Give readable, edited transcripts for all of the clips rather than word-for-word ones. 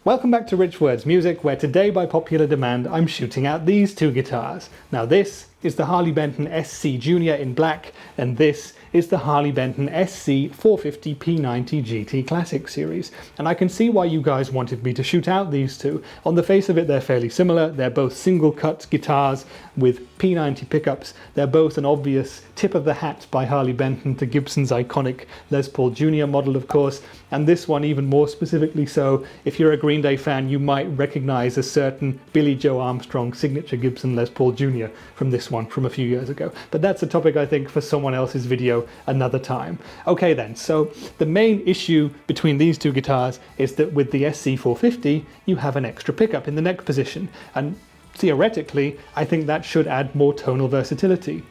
Welcome back to Rich Words Music, where today by popular demand I'm shooting out these two guitars. Now this is the Harley Benton SC Junior in black, and this is the Harley Benton SC-450 P90 GT Classic series. And I can see why you guys wanted me to shoot out these two. On the face of it, they're fairly similar. They're both single cut guitars with P90 pickups. They're both an obvious tip of the hat by Harley Benton to Gibson's iconic Les Paul Jr. model, of course, and this one even more specifically so. If you're a Green Day fan, you might recognize a certain Billy Joe Armstrong signature Gibson Les Paul Jr. from this one from a few years ago. But that's a topic I think for someone else's video another time. Okay then, so the main issue between these two guitars is that with the SC-450 you have an extra pickup in the neck position, and theoretically I think that should add more tonal versatility.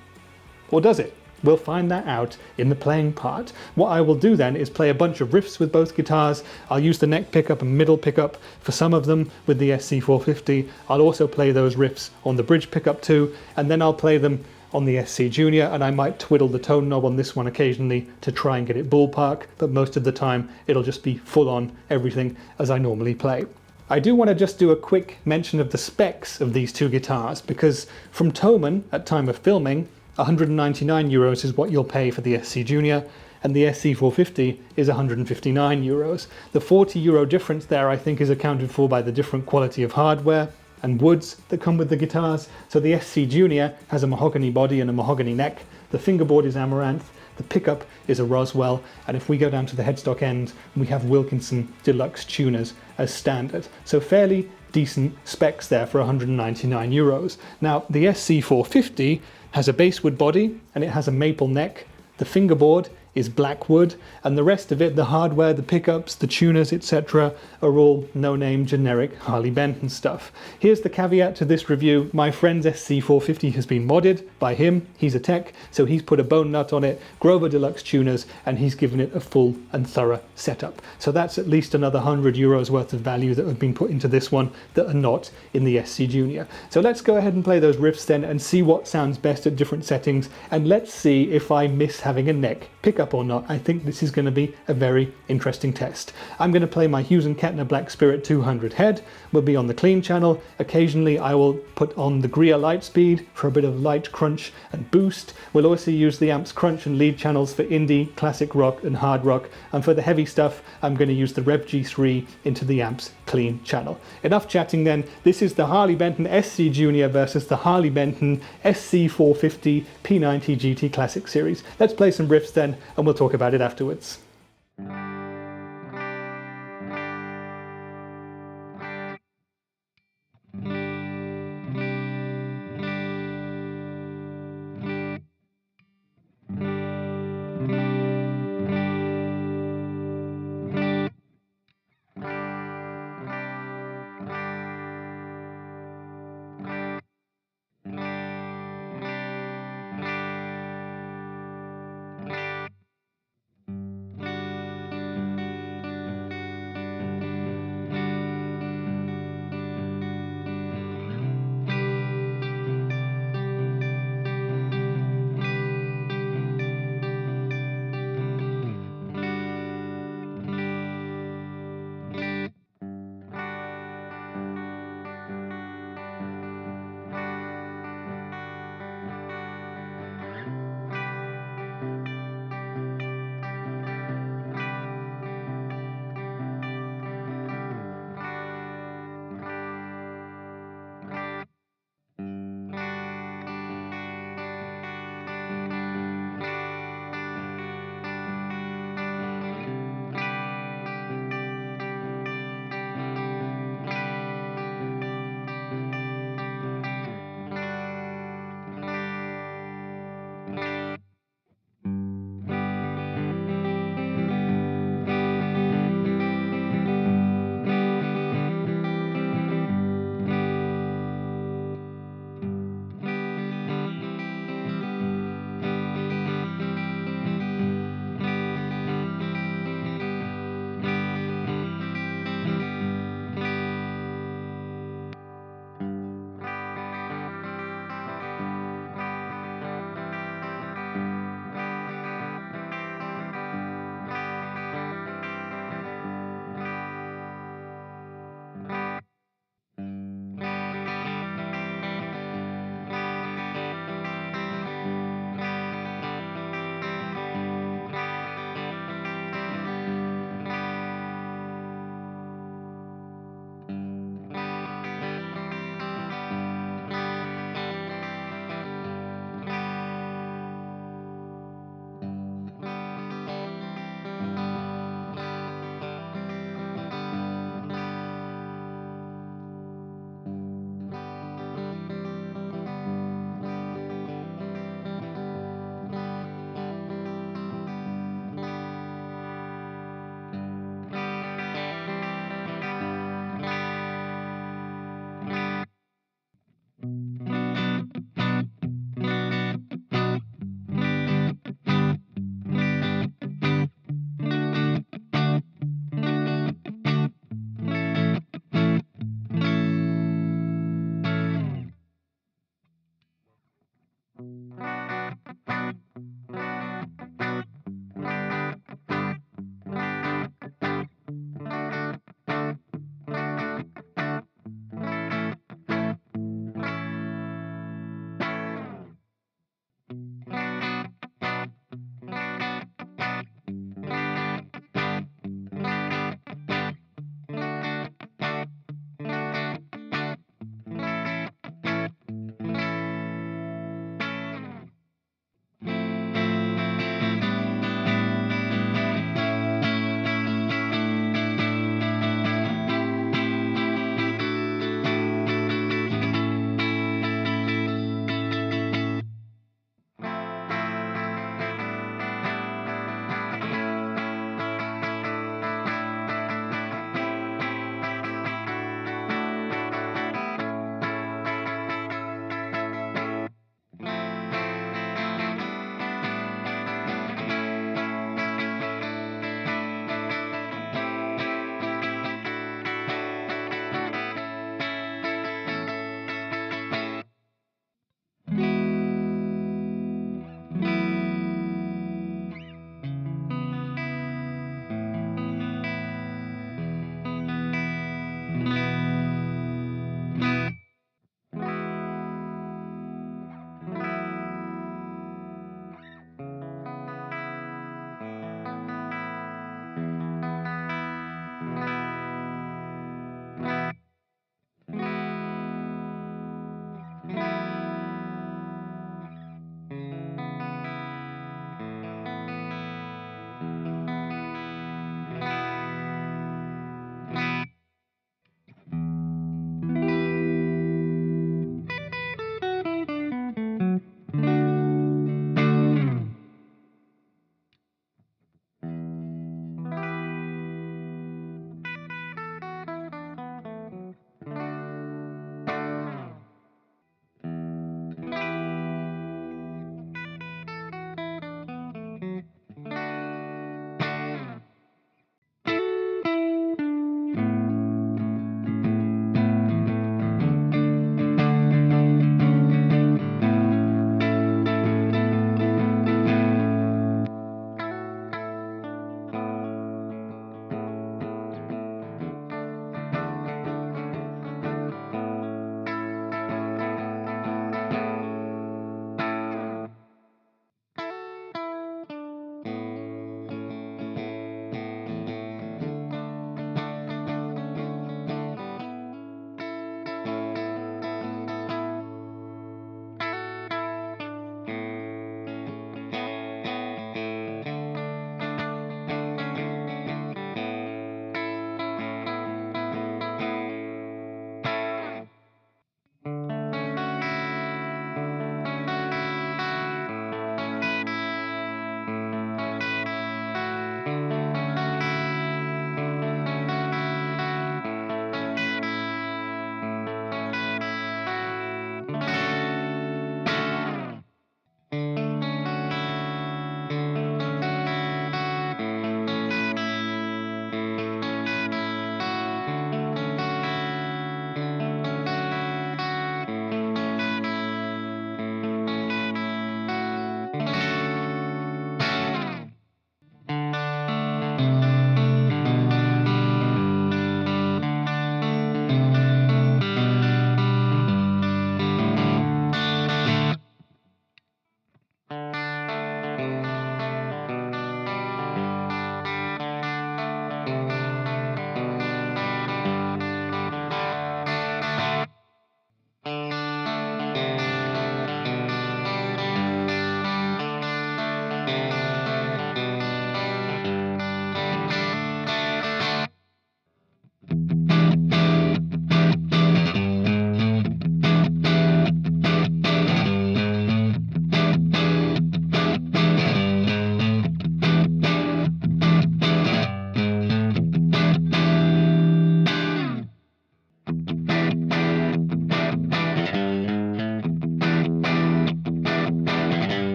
Or does it? We'll find that out in the playing part. What I will do then is play a bunch of riffs with both guitars. I'll use the neck pickup and middle pickup for some of them with the SC-450. I'll also play those riffs on the bridge pickup too, and then I'll play them on the SC Junior, and I might twiddle the tone knob on this one occasionally to try and get it ballpark, but most of the time it'll just be full on everything as I normally play. I do want to just do a quick mention of the specs of these two guitars, because from Thomann at time of filming, €199 is what you'll pay for the SC Junior, and the SC-450 is €159. The €40 difference there I think is accounted for by the different quality of hardware and woods that come with the guitars. So the SC Junior has a mahogany body and a mahogany neck, the fingerboard is amaranth, the pickup is a Roswell, and if we go down to the headstock end, we have Wilkinson Deluxe tuners as standard. So fairly decent specs there for €199. Now the SC-450 has a basswood body and it has a maple neck. The fingerboard is black wood, and the rest of it, the hardware, the pickups, the tuners, etc., are all no-name generic Harley Benton stuff. Here's the caveat to this review. My friend's SC-450 has been modded by him. He's a tech, so he's put a bone nut on it, Grover Deluxe tuners, and he's given it a full and thorough setup. So that's at least another €100 worth of value that have been put into this one that are not in the SC Junior. So let's go ahead and play those riffs then and see what sounds best at different settings, and let's see if I miss having a neck pickup or not. I think this is going to be a very interesting test. I'm going to play my Hughes & Kettner Black Spirit 200 head. Will be on the clean channel. Occasionally I will put on the Greer light speed for a bit of light crunch and boost. We'll also use the amp's crunch and lead channels for indie, classic rock and hard rock, and for the heavy stuff I'm going to use the Rev G3 into the amp's clean channel. Enough chatting then. This is the Harley Benton SC Junior versus the Harley Benton SC-450 P90 GT Classic series. Let's play some riffs then, and we'll talk about it afterwards.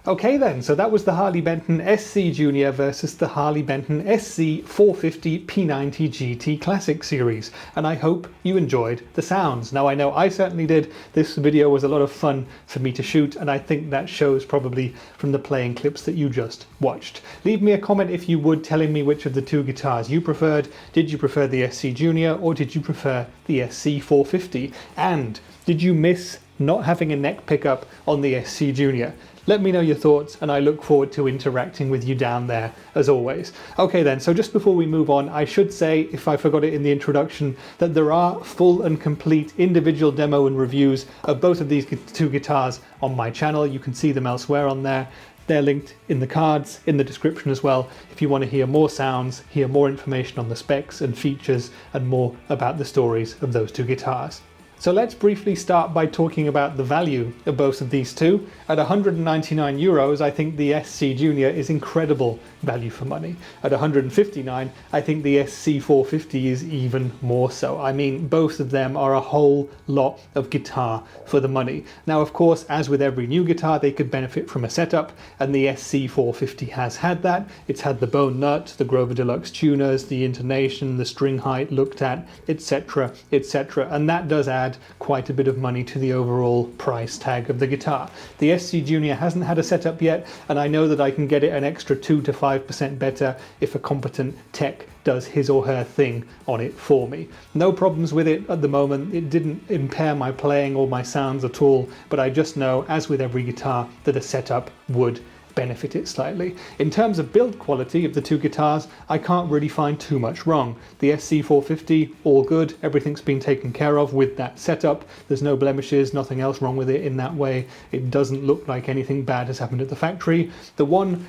Okay then, so that was the Harley Benton SC Junior versus the Harley Benton SC-450 P90 GT Classic Series, and I hope you enjoyed the sounds. Now I know I certainly did. This video was a lot of fun for me to shoot, and I think that shows probably from the playing clips that you just watched. Leave me a comment if you would, telling me which of the two guitars you preferred. Did you prefer the SC Junior or did you prefer the SC-450? And did you miss not having a neck pickup on the SC Junior? Let me know your thoughts, and I look forward to interacting with you down there as always. Okay then, so just before we move on, I should say, if I forgot it in the introduction, that there are full and complete individual demo and reviews of both of these two guitars on my channel. You can see them elsewhere on there. They're linked in the cards, in the description as well, if you want to hear more sounds, hear more information on the specs and features, and more about the stories of those two guitars. So let's briefly start by talking about the value of both of these two. At 199 euros, I think the SC Junior is incredible value for money. At 159, I think the SC-450 is even more so. I mean, both of them are a whole lot of guitar for the money. Now, of course, as with every new guitar, they could benefit from a setup, and the SC-450 has had that. It's had the bone nut, the Grover Deluxe tuners, the intonation, the string height looked at, etc., etc., and that does add quite a bit of money to the overall price tag of the guitar. The SC Junior hasn't had a setup yet, and I know that I can get it an extra 2 to 5% better if a competent tech does his or her thing on it for me. No problems with it at the moment. It didn't impair my playing or my sounds at all, but I just know, as with every guitar, that a setup would benefit it slightly. In terms of build quality of the two guitars, I can't really find too much wrong. The SC-450, all good, everything's been taken care of with that setup. There's no blemishes, nothing else wrong with it in that way. It doesn't look like anything bad has happened at the factory. The one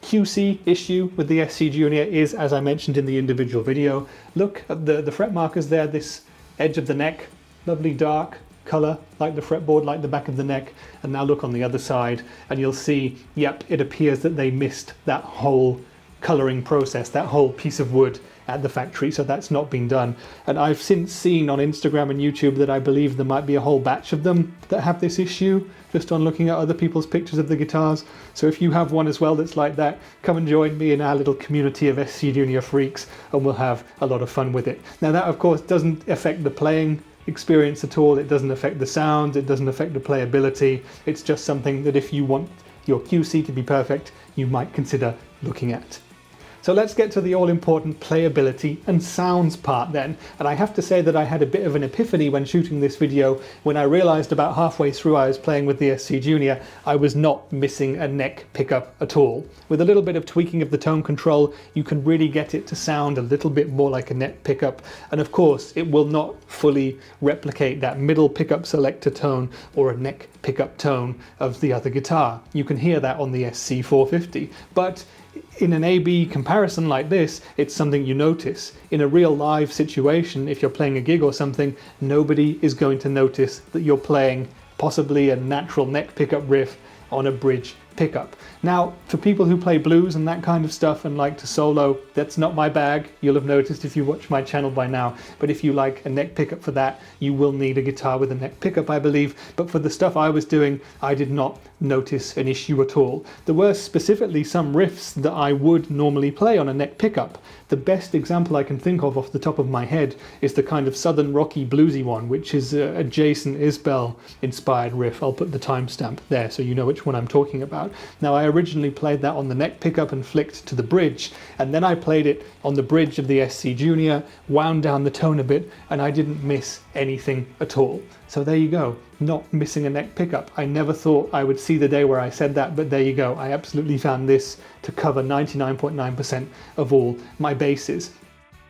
QC issue with the SC Junior is, as I mentioned in the individual video, look at the fret markers there, this edge of the neck, lovely dark color like the fretboard, like the back of the neck, and now look on the other side and you'll see, yep, it appears that they missed that whole coloring process, that whole piece of wood at the factory, so that's not been done. And I've since seen on Instagram and YouTube that I believe there might be a whole batch of them that have this issue, just on looking at other people's pictures of the guitars. So if you have one as well that's like that, come and join me in our little community of SC Junior freaks, and we'll have a lot of fun with it. Now that of course doesn't affect the playing experience at all. It doesn't affect the sound, it doesn't affect the playability. It's just something that if you want your QC to be perfect, you might consider looking at. So let's get to the all-important playability and sounds part then. And I have to say that I had a bit of an epiphany when shooting this video when I realized about halfway through I was playing with the SC Junior, I was not missing a neck pickup at all. With a little bit of tweaking of the tone control, you can really get it to sound a little bit more like a neck pickup. And of course, it will not fully replicate that middle pickup selector tone or a neck pickup tone of the other guitar. You can hear that on the SC-450, but in an A-B comparison like this, it's something you notice. In a real live situation, if you're playing a gig or something, nobody is going to notice that you're playing possibly a natural neck pickup riff on a bridge pickup. Now, for people who play blues and that kind of stuff and like to solo, that's not my bag. You'll have noticed if you watch my channel by now. But if you like a neck pickup for that, you will need a guitar with a neck pickup, I believe. But for the stuff I was doing, I did not notice an issue at all. There were specifically some riffs that I would normally play on a neck pickup. The best example I can think of off the top of my head is the kind of southern rocky bluesy one, which is a Jason Isbell-inspired riff. I'll put the timestamp there so you know which one I'm talking about. Now, I originally played that on the neck pickup and flicked to the bridge, and then I played it on the bridge of the SC Junior, wound down the tone a bit, and I didn't miss anything at all. So there you go, not missing a neck pickup. I never thought I would see the day where I said that, but there you go. I absolutely found this to cover 99.9% of all my bases.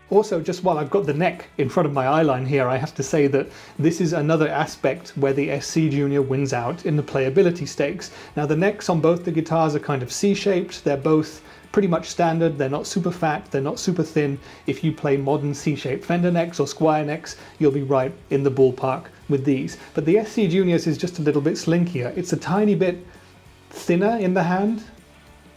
Also, just while I've got the neck in front of my eyeline here, I have to say that this is another aspect where the SC Junior wins out in the playability stakes. Now, the necks on both the guitars are kind of C-shaped. They're both pretty much standard. They're not super fat, they're not super thin. If you play modern C-shaped Fender necks or Squier necks, you'll be right in the ballpark with these. But the SC Juniors is just a little bit slinkier. It's a tiny bit thinner in the hand.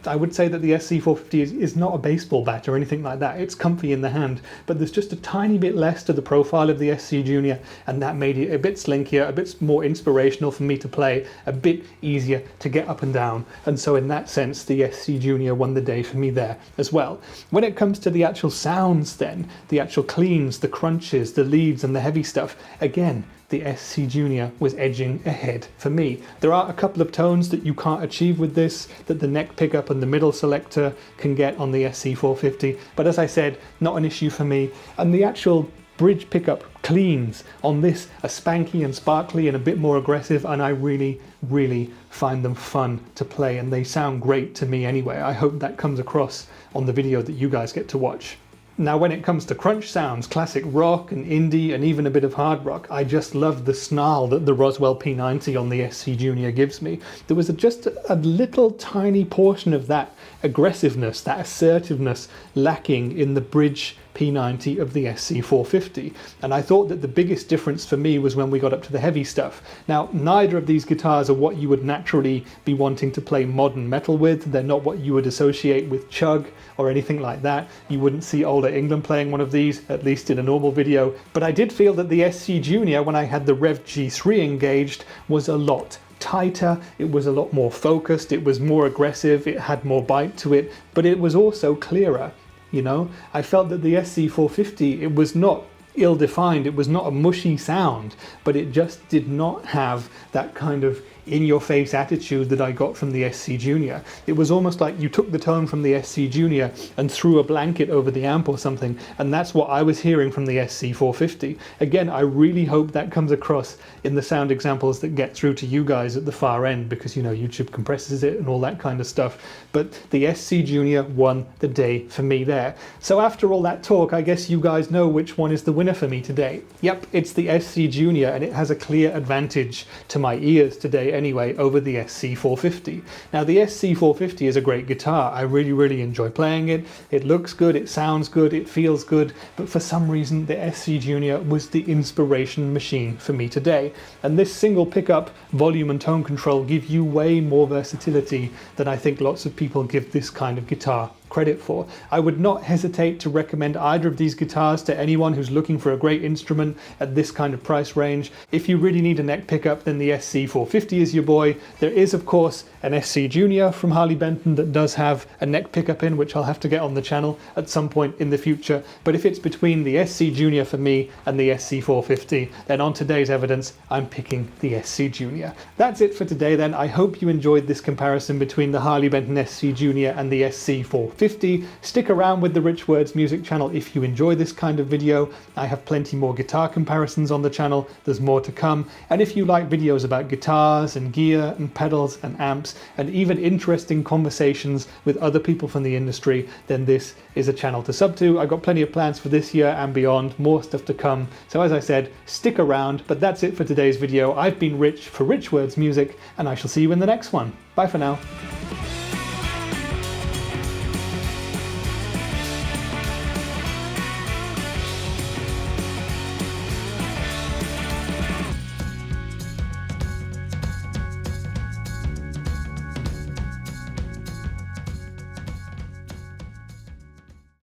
I would say that the SC-450 is not a baseball bat or anything like that. It's comfy in the hand, but there's just a tiny bit less to the profile of the SC Junior, and that made it a bit slinkier, a bit more inspirational for me to play, a bit easier to get up and down. And so in that sense, the SC Junior won the day for me there as well. When it comes to the actual sounds then, the actual cleans, the crunches, the leads and the heavy stuff, again, the SC Junior was edging ahead for me. There are a couple of tones that you can't achieve with this, that the neck pickup and the middle selector can get on the SC-450, but as I said, not an issue for me. And the actual bridge pickup cleans on this are spanky and sparkly and a bit more aggressive, and I really, really find them fun to play, and they sound great to me anyway. I hope that comes across on the video that you guys get to watch. Now when it comes to crunch sounds, classic rock and indie and even a bit of hard rock, I just love the snarl that the Roswell P90 on the SC Junior gives me. There was just a little tiny portion of that aggressiveness, that assertiveness lacking in the bridge P90 of the SC-450, and I thought that the biggest difference for me was when we got up to the heavy stuff. Now, neither of these guitars are what you would naturally be wanting to play modern metal with. They're not what you would associate with Chug or anything like that. You wouldn't see Older England playing one of these, at least in a normal video, but I did feel that the SC Junior, when I had the Rev G3 engaged, was a lot tighter, it was a lot more focused, it was more aggressive, it had more bite to it, but it was also clearer. You know, I felt that the SC-450, it was not ill-defined, it was not a mushy sound, but it just did not have that kind of in-your-face attitude that I got from the SC Junior. It was almost like you took the tone from the SC Junior and threw a blanket over the amp or something, and that's what I was hearing from the SC-450. Again, I really hope that comes across in the sound examples that get through to you guys at the far end, because, you know, YouTube compresses it and all that kind of stuff. But the SC Junior won the day for me there. So after all that talk, I guess you guys know which one is the winner for me today. Yep, it's the SC Junior, and it has a clear advantage to my ears today anyway over the SC-450. Now the SC-450 is a great guitar. I really, really enjoy playing it. It looks good, it sounds good, it feels good, but for some reason the SC Junior was the inspiration machine for me today. And this single pickup, volume and tone control give you way more versatility than I think lots of people give this kind of guitar credit for. I would not hesitate to recommend either of these guitars to anyone who's looking for a great instrument at this kind of price range. If you really need a neck pickup, then the SC-450 is your boy. There is, of course, an SC Junior from Harley Benton that does have a neck pickup in, which I'll have to get on the channel at some point in the future. But if it's between the SC Junior for me and the SC-450, then on today's evidence, I'm picking the SC Junior. That's it for today then. I hope you enjoyed this comparison between the Harley Benton SC Junior and the SC-450. Stick around with the Rich Words music channel if you enjoy this kind of video. I have plenty more guitar comparisons on the channel. There's more to come. And if you like videos about guitars and gear and pedals and amps and even interesting conversations with other people from the industry, then this is a channel to sub to. I've got plenty of plans for this year and beyond, more stuff to come. So as I said, stick around. But that's it for today's video. I've been Rich for Rich Words Music, and I shall see you in the next one. Bye for now.